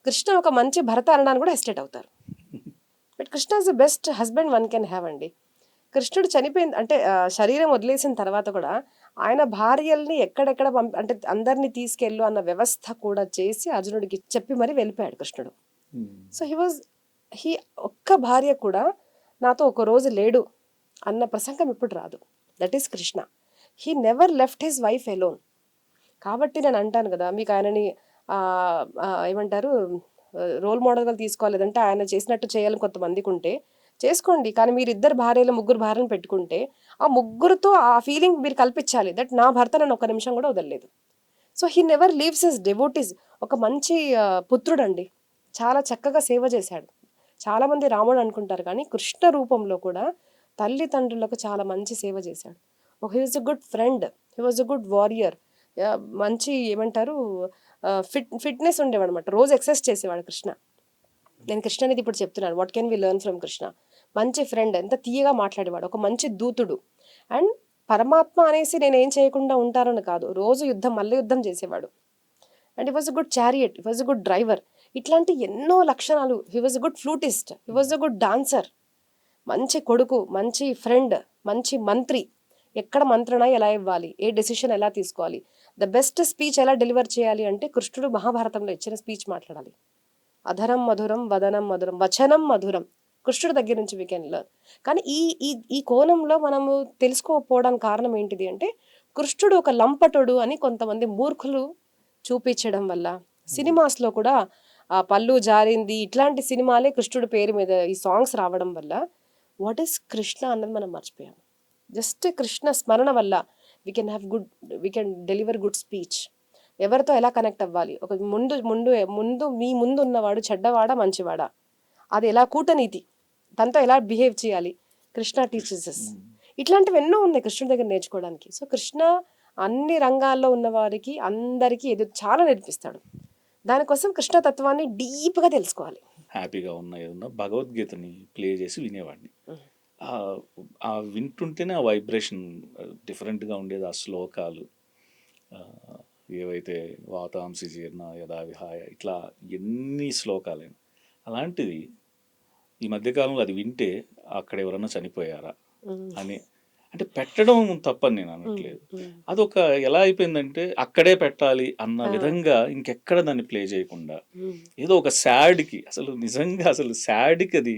కృష్ణ ఒక మంచి భర్త అనడానికి కూడా హెసిటేట్ అవుతారు. But Krishna is the best husband one can have అండి. కృష్ణుడు చనిపోయింది అంటే శరీరం వదిలేసిన తర్వాత కూడా ఆయన భార్యల్ని ఎక్కడెక్కడ అంటే అందరినీ తీసుకెళ్ళు అన్న వ్యవస్థ కూడా చేసి అర్జునుడికి చెప్పి మరీ వెళ్ళిపోయాడు కృష్ణుడు. సో హీ ఒక్క భార్య కూడా నాతో ఒక రోజు లేడు అన్న ప్రసంగం ఇప్పుడు రాదు. That is Krishna. He never left his wife alone. కాబట్టి నేను అంటాను కదా, మీకు ఆయనని ఏమంటారు రోల్ మోడల్గా తీసుకోలేదంటే ఆయన చేసినట్టు చేయాలని కొంతమందికి ఉంటే చేసుకోండి, కానీ మీరు ఇద్దరు భార్యలు ముగ్గురు భార్యను పెట్టుకుంటే ఆ ముగ్గురుతో ఆ ఫీలింగ్ మీరు కల్పించాలి దట్ నా భర్త నన్ను ఒక నిమిషం కూడా వదలలేదు. So he never leaves his devotees. ఒక మంచి పుత్రుడు అండి, చాలా చక్కగా సేవ చేశాడు. చాలామంది రాముడు అనుకుంటారు కానీ కృష్ణ రూపంలో కూడా తల్లిదండ్రులకు చాలా మంచి సేవ చేశాడు. He was a good friend, he was a good warrior. మంచి ఏమంటారు ఫిట్నెస్ ఉండేవాడు అనమాట. రోజు ఎక్సర్సైజ్ చేసేవాడు కృష్ణ. నేను కృష్ణ అనేది ఇప్పుడు చెప్తున్నాను, what can we learn from Krishna. మంచి ఫ్రెండ్, ఎంత తీయగా మాట్లాడేవాడు, ఒక మంచి దూతుడు. అండ్ పరమాత్మ అనేసి నేను ఏం చేయకుండా ఉంటానని కాదు, రోజు యుద్ధం మల్ల యుద్ధం చేసేవాడు. And he was a good chariot, he was a good driver. ఇట్లాంటి ఎన్నో లక్షణాలు. He was a good flutist, he was a good dancer. మంచి కొడుకు, మంచి ఫ్రెండ్, మంచి మంత్రి. ఎక్కడ మంత్రణ ఎలా ఇవ్వాలి, ఏ డెసిషన్ ఎలా తీసుకోవాలి, ద బెస్ట్ స్పీచ్ ఎలా డెలివర్ చేయాలి అంటే కృష్ణుడు మహాభారతంలో ఇచ్చిన స్పీచ్ మాట్లాడాలి. అధరం మధురం వదనం మధురం వచనం మధురం. కృష్ణుడి దగ్గర నుంచి వీ కెన్ లెర్న్. కానీ ఈ ఈ ఈ కోణంలో మనము తెలుసుకోకపోవడానికి కారణం ఏంటిది అంటే కృష్ణుడు ఒక లంపటుడు అని కొంతమంది మూర్ఖులు చూపించడం వల్ల, సినిమాస్లో కూడా ఆ పళ్ళు జారింది ఇట్లాంటి సినిమాలే కృష్ణుడి పేరు మీద ఈ సాంగ్స్ రావడం వల్ల వాట్ ఈస్ కృష్ణ అన్నది మనం మర్చిపోయాము. జస్ట్ కృష్ణ స్మరణ వల్ల we can deliver good speech. ఎవరితో ఎలా కనెక్ట్ అవ్వాలి, ఒక ముందు ముందు ముందు మీ ముందు ఉన్నవాడు చెడ్డవాడా మంచివాడా, అది ఎలా కూటనీతి, తనతో ఎలా బిహేవ్ చేయాలి, కృష్ణ టీచర్స్. ఇట్లాంటివి ఎన్నో ఉన్నాయి కృష్ణుడి దగ్గర నేర్చుకోవడానికి. సో కృష్ణ అన్ని రంగాల్లో ఉన్న వారికి అందరికీ చాలా నేర్పిస్తాడు. దానికోసం కృష్ణ తత్వాన్ని డీప్గా తెలుసుకోవాలి. హ్యాపీగా ఏదన్నా భగవద్గీతని ప్లే చేసి వినేవాడిని. ఆ వింటుంటేనే ఆ వైబ్రేషన్ డిఫరెంట్గా ఉండేది. ఆ శ్లోకాలు ఏవైతే వాతాంసి జీర్ణ యదా విహాయ ఇట్లా ఎన్ని శ్లోకాలైనా, అలాంటిది ఈ మధ్యకాలంలో అది వింటే అక్కడ ఎవరన్నా చనిపోయారా అని అంటే పెట్టడం తప్పని నేను అనట్లేదు. అదొక ఎలా అయిపోయిందంటే అక్కడే పెట్టాలి అన్న విధంగా ఇంకెక్కడ దాన్ని ప్లే చేయకుండా ఏదో ఒక సాడ్కి, అసలు నిజంగా అసలు సాడ్కి అది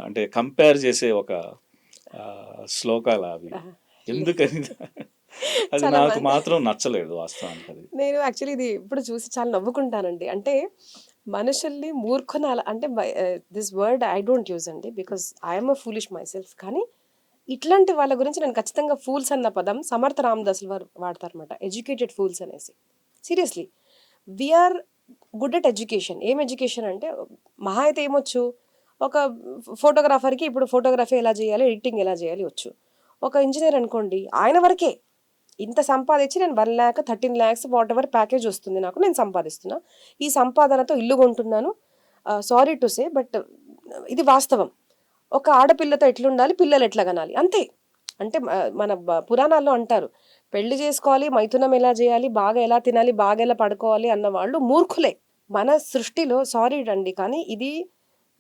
అంటే కంపేర్ చేసే ఒక శ్లోకాలు అవి. ఎందుకని అది నాకు మాత్రం నచ్చలేదు వాస్తవానికి. అది నేను యాక్చువల్లీ ఇది ఇప్పుడు చూసి చాలా నవ్వుకుంటానండి. అంటే మనుషుల్ని మూర్ఖునాల అంటే this word I don't use అండి, because I'm a foolish myself. కానీ ఇట్లాంటి వాళ్ళ గురించి నేను ఖచ్చితంగా ఫూల్స్ అన్న పదం సమర్థ రామదాసులు వారు వాడతారనమాట, ఎడ్యుకేటెడ్ ఫూల్స్ అనేసి. Seriously we are good at education. ఏం ఎడ్యుకేషన్ అంటే మహా అయితే ఏమొచ్చు, ఒక ఫోటోగ్రాఫర్కి ఇప్పుడు ఫోటోగ్రఫీ ఎలా చేయాలి, ఎడిటింగ్ ఎలా చేయాలి వచ్చు. ఒక ఇంజనీర్ అనుకోండి, ఆయన వరకే ఇంత సంపాదించి నేను 1 lakh 13 lakhs what ever package వస్తుంది నాకు, నేను సంపాదిస్తున్నా, ఈ సంపాదనతో ఇల్లు కొంటున్నాను. సారీ టు సే బట్ ఇది వాస్తవం. ఒక ఆడపిల్లతో ఎట్లుండాలి, పిల్లలు ఎట్లా కనాలి, అంతే. అంటే మన పురాణాల్లో అంటారు పెళ్లి చేసుకోవాలి, మైథునం ఎలా చేయాలి, బాగా ఎలా తినాలి, బాగా ఎలా పడుకోవాలి అన్న వాళ్ళు మూర్ఖులే మన సృష్టిలో. సారీ అండి, కానీ ఇది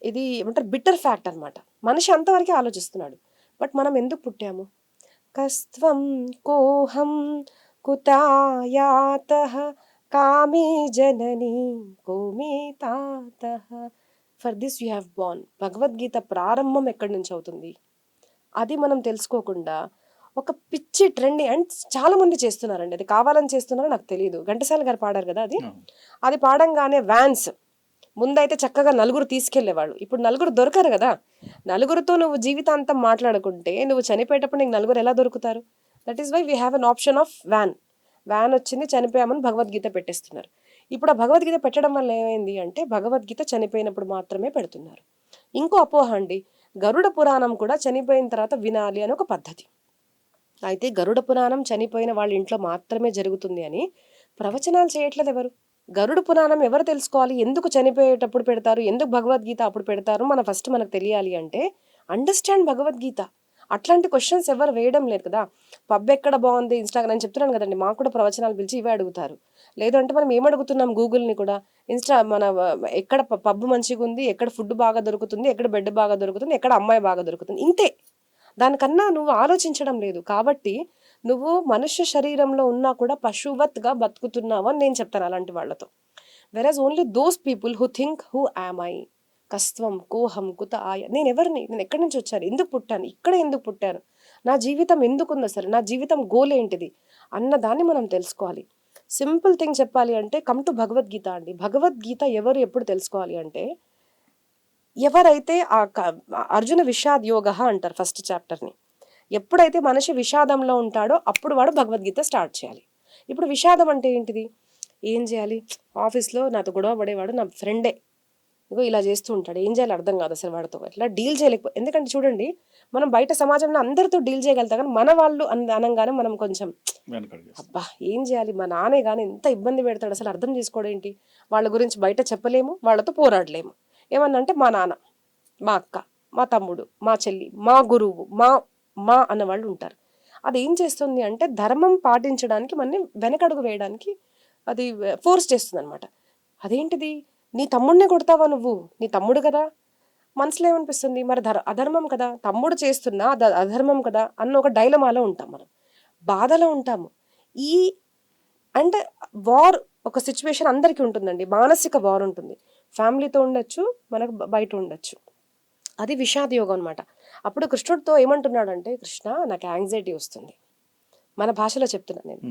ఇది ఏమంటారు బిట్టర్ ఫ్యాక్ట్ అనమాట. మనిషి అంతవరకే ఆలోచిస్తున్నాడు. బట్ మనం ఎందుకు పుట్టాము, కస్త్వం కోహం కుతాయాతః కామే జననీ కోమే తాతః, for this you have born. భగవద్గీత ప్రారంభం ఎక్కడి నుంచి అవుతుంది అది మనం తెలుసుకోకుండా ఒక పిచ్చి ట్రెండ్ అండ్ చాలా మంది చేస్తున్నారండి. అది కావాలని చేస్తున్నారో నాకు తెలియదు. ఘంటసాల గారు పాడారు కదా అది పాడంగానే వ్యాన్స్ ముందైతే చక్కగా నలుగురు తీసుకెళ్లేవాళ్ళు, ఇప్పుడు నలుగురు దొరకరు కదా. నలుగురితో నువ్వు జీవితాంతం మాట్లాడుకుంటే నువ్వు చనిపోయేటప్పుడు నీకు నలుగురు ఎలా దొరుకుతారు? That is why we have an option of వ్యాన్ వచ్చింది, చనిపోయామని భగవద్గీత పెట్టేస్తున్నారు. ఇప్పుడు ఆ భగవద్గీత పెట్టడం వల్ల ఏమైంది అంటే భగవద్గీత చనిపోయినప్పుడు మాత్రమే పెడుతున్నారు. ఇంకో అపోహ అండి, గరుడ పురాణం కూడా చనిపోయిన తర్వాత వినాలి అని ఒక పద్ధతి. అయితే గరుడ పురాణం చనిపోయిన వాళ్ళ ఇంట్లో మాత్రమే జరుగుతుంది అని ప్రవచనాలు చేయట్లేదు ఎవరు. గరుడ పురాణం ఎవరు తెలుసుకోవాలి, ఎందుకు చనిపోయేటప్పుడు పెడతారు, ఎందుకు భగవద్గీత అప్పుడు పెడతారు, మనకు తెలియాలి అంటే అండర్స్టాండ్ భగవద్గీత. అట్లాంటి క్వశ్చన్స్ ఎవరు వేయడం లేదు కదా. పబ్ ఎక్కడ బాగుంది ఇన్స్టాగ్రామ్ నేను చెప్తున్నాను కదండి, మాకు కూడా ప్రవచనాలు పిలిచి ఇవే అడుగుతారు. లేదు అంటే మనం ఏం అడుగుతున్నాం గూగుల్ని కూడా, మన ఎక్కడ పబ్ మంచిగా ఉంది, ఎక్కడ ఫుడ్ బాగా దొరుకుతుంది, ఎక్కడ బెడ్ బాగా దొరుకుతుంది, ఎక్కడ అమ్మాయి బాగా దొరుకుతుంది, ఇంతే. దానికన్నా నువ్వు ఆలోచించడం లేదు. కాబట్టి నువ్వు మనుష్య శరీరంలో ఉన్నా కూడా పశువత్గా బతుకుతున్నావు అని నేను చెప్తాను అలాంటి వాళ్ళతో. Whereas only those people who think who am I, కస్త్వం కోహం కుత ఆయ, నేను ఎవరిని, నేను ఎక్కడి నుంచి వచ్చాను, ఎందుకు పుట్టాను, ఇక్కడ ఎందుకు పుట్టాను, నా జీవితం ఎందుకుంది అసలు, నా జీవితం గోల్ ఏంటిది అన్నదాన్ని మనం తెలుసుకోవాలి. సింపుల్ థింగ్ చెప్పాలి అంటే కమ్ టు భగవద్గీత అండి. భగవద్గీత ఎవరు ఎప్పుడు తెలుసుకోవాలి అంటే, ఎవరైతే అర్జున విషాద్ యోగ అంటారు ఫస్ట్ చాప్టర్ని. ఎప్పుడైతే మనిషి విషాదంలో ఉంటాడో అప్పుడు వాడు భగవద్గీత స్టార్ట్ చేయాలి. ఇప్పుడు విషాదం అంటే ఏంటిది, ఏం చేయాలి, ఆఫీస్లో నాతో గొడవ పడేవాడు నా ఫ్రెండే, ఇగో ఇలా చేస్తూ ఉంటాడు, ఏం చేయాలి అర్థం కాదు అసలు వాడితో, ఇట్లా డీల్ చేయలేకపోతే. ఎందుకంటే చూడండి, మనం బయట సమాజంలో అందరితో డీల్ చేయగలుగుతాం, కానీ మన వాళ్ళు అనగానే మనం కొంచెం అబ్బా ఏం చేయాలి, మా నానే కానీ ఎంత ఇబ్బంది పెడతాడు అసలు అర్థం చేసుకోవడం ఏంటి, వాళ్ళ గురించి బయట చెప్పలేము, వాళ్ళతో పోరాడలేము. ఏమన్నా అంటే మా నాన్న, మా అక్క, మా తమ్ముడు, మా చెల్లి, మా గురువు, మా అన్నవాళ్ళు ఉంటారు. అది ఏం చేస్తుంది అంటే ధర్మం పాటించడానికి మనని వెనకడుగు వేయడానికి అది ఫోర్స్ చేస్తుంది అనమాట. అదేంటిది, నీ తమ్ముడినే కొడతావా నువ్వు, నీ తమ్ముడు కదా, మనసులో ఏమనిపిస్తుంది, మరి అధర్మం కదా, తమ్ముడు చేస్తున్నా అధర్మం కదా అన్న ఒక డైలమాలో ఉంటాం, మనం బాధలో ఉంటాము. ఈ అంటే వార్ ఒక సిచ్యువేషన్ అందరికీ ఉంటుందండి, మానసిక వార్ ఉంటుంది, ఫ్యామిలీతో ఉండొచ్చు, మనకు బయట ఉండొచ్చు. అది విషాద యోగం అనమాట. అప్పుడు కృష్ణుడితో ఏమంటున్నాడంటే, కృష్ణ నాకు యాంగ్జైటీ వస్తుంది, మన భాషలో చెప్తున్నాను నేను,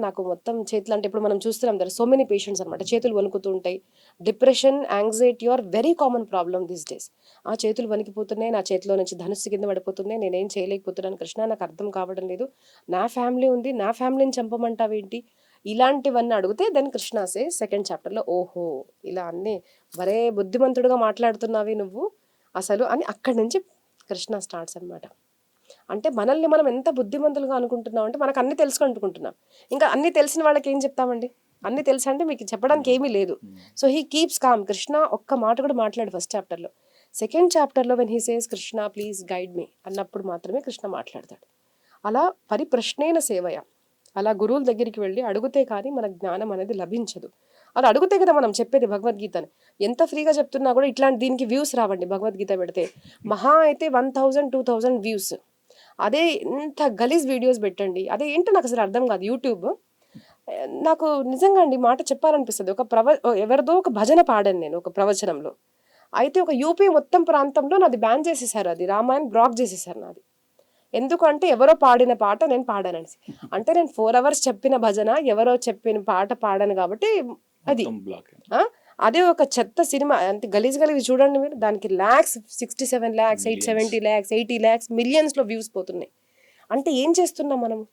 నాకు మొత్తం చేతులు అంటే ఇప్పుడు మనం చూస్తున్నాం కదా సో మెనీ పేషెంట్స్ అనమాట, చేతులు వణుకుతూ ఉంటాయి. Depression, anxiety are very common problem these days. ఆ చేతులు వణికిపోతున్నాయి, నా చేతిలో నుంచి ధనుస్సు కింద పడిపోతున్నాయి, నేనేం చేయలేకపోతున్నాను కృష్ణ, నాకు అర్థం కావడం లేదు, నా ఫ్యామిలీ ఉంది, నా ఫ్యామిలీని చంపమంటావేంటి, ఇలాంటివన్నీ అడిగితే దెన్ కృష్ణ సే సెకండ్ చాప్టర్లో, ఓహో ఇలా అన్నీ వరే బుద్ధిమంతుడుగా మాట్లాడుతున్నావి నువ్వు అసలు అని అక్కడి నుంచి కృష్ణ స్టార్ట్స్ అనమాట. అంటే మనల్ని మనం ఎంత బుద్ధిమంతులుగా అనుకుంటున్నాం అంటే మనకు అన్ని తెలుసు అనుకుంటున్నాం. ఇంకా అన్ని తెలిసిన వాళ్ళకి ఏం చెప్తామండి, అన్ని తెలుసు అంటే మీకు చెప్పడానికి ఏమీ లేదు. So he keeps calm. Krishna ఒక్క మాట కూడా మాట్లాడు ఫస్ట్ చాప్టర్లో. సెకండ్ చాప్టర్లో when he says Krishna please guide me అన్నప్పుడు మాత్రమే కృష్ణ మాట్లాడతాడు. అలా పరిప్రశ్నేన సేవయ, అలా గురువుల దగ్గరికి వెళ్ళి అడిగితే కానీ మన జ్ఞానం అనేది లభించదు. అలా అడిగితే కదా మనం చెప్పేది భగవద్గీతని. ఎంత ఫ్రీగా చెప్తున్నా కూడా ఇట్లాంటి దీనికి వ్యూస్ రావండి. భగవద్గీత పెడితే మహా అయితే 1000 2000 వ్యూస్. అదే ఇంత గలీజ్ వీడియోస్ పెట్టండి, అదే ఏంటో నాకు అసలు అర్థం కాదు. యూట్యూబ్ నాకు నిజంగా అండి మాట చెప్పాలనిపిస్తుంది. ఎవరిదో ఒక భజన పాడాను నేను ఒక ప్రవచనంలో. అయితే ఒక యూపీ మొత్తం ప్రాంతంలో నాది బ్యాన్ చేసేసారు, అది రామాయణ్ బ్లాక్ చేసేసారు నాది. ఎందుకంటే ఎవరో పాడిన పాట నేను పాడానని. అంటే నేను 4 hours చెప్పిన భజన ఎవరో చెప్పిన పాట పాడాను కాబట్టి అది అదే ఒక చెత్త సినిమా, అంత గలీజ్ చూడండి మీరు. దానికి lakhs, 67 lakhs, 870 lakhs, 80 lakhs, మిలియన్స్లో views పోతున్నాయి. అంటే ఏం చేస్తున్నాం మనము?